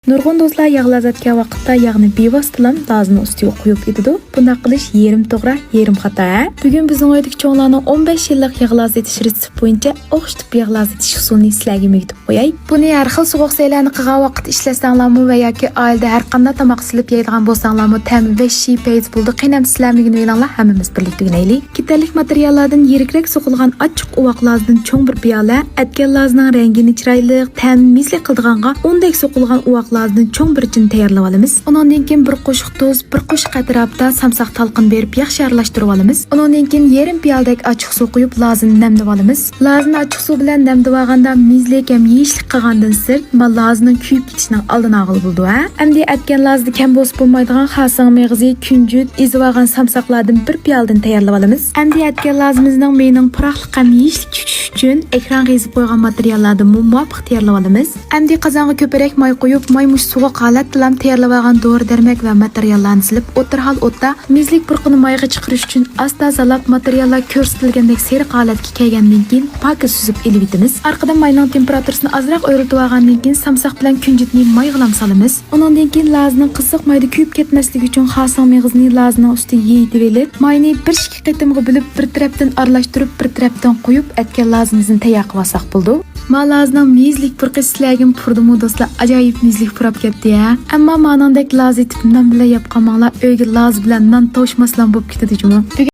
Nurg'un do'stlar yog'ni azatgan vaqtda yog'ni bevositadan lazning ustiga qo'yib etadi. Bunday qilish yerim to'g'ri, yerim xato. Bugun bizning oydagi cho'nglarning 15 yillik yog'ni azatish retsepti bo'yicha o'xshatib yog'ni azatish usulini sizlarga o'rgatib qo'yay. Buni har xil sovuq saylarni qilgan vaqt ishlasanglarmi va yoki oilada har qanday tomoq silib yeydigan bo'lsanglarmi, ta'mi va shipayt bo'ldi. Qiynab sizlarmigini o'ylanglar, hammamiz birlikda o'ynaylik. Gitarlik materiallardan yirikrak so'qilgan ochiq uvoq lazdan cho'ng bir piyola, atgan lazning rangini chiroyli, ta'mizli qildiganga o'ndek so'qilgan uvoq lazdan cho'ng bir chin tayyorlab olamiz. Undan keyin bir qo'shiq tuz, bir qo'shiq atrofida samsaq talqin berib yaxshi aralashtirib olamiz. Undan keyin yarim piyoladek ochiq suv quyib lazini namlab olamiz. Lazini ochiq suv bilan namlab olganda mizlik ham yeyishlik qilgandan sirt, lazining kuyib ketishining oldini olib bo'ldi. Endi atgan lazda kam bo'lsa bo'lmaydigan xasing meg'zi, kunjut, ezib olgan samsaqlardan bir piyoladan tayyorlab olamiz. Endi atgan lazimizning mening puroqlik ham yeyishlik tushish uchun ekran yezib qo'ygan materiallarni muvofiq tayyorlab olamiz. Endi qozonga ko'proq moy qo'yib, moy suvi qalat bilan tayyorlab olgan dori-darmak va materiallarni silib, o'tirhal o'tda mizlik purqini moyga chiqarish uchun asta zalab materiallar ko'rsatilgandek sariq holatga kelgandan keyin paka suzib elib etamiz. Orqadan mayning temperaturasini ozroq o'rtib olgandan keyin samsaq bilan kunjutni moyga solamiz. Undan keyin lazning qiziq mayda kuyib ketmasligi uchun xasing meg'izni lazning ustiga yeyib olib, mayni bir ikki qitimga bo'lib, bir tarafdan aralashtirib, bir tarafdan qo'yib, atgan lazimizni tayyor qilib olsak bo'ldi. Malazning mizlik purqi sizlarga purdimi do'stlar, ajoyib mizlik purab ketdi ya. Ammo manandek laz etib nan bilan yapqanmanglar, uyga laz bilan nan to'shmaslan bo'lib ketadi juma.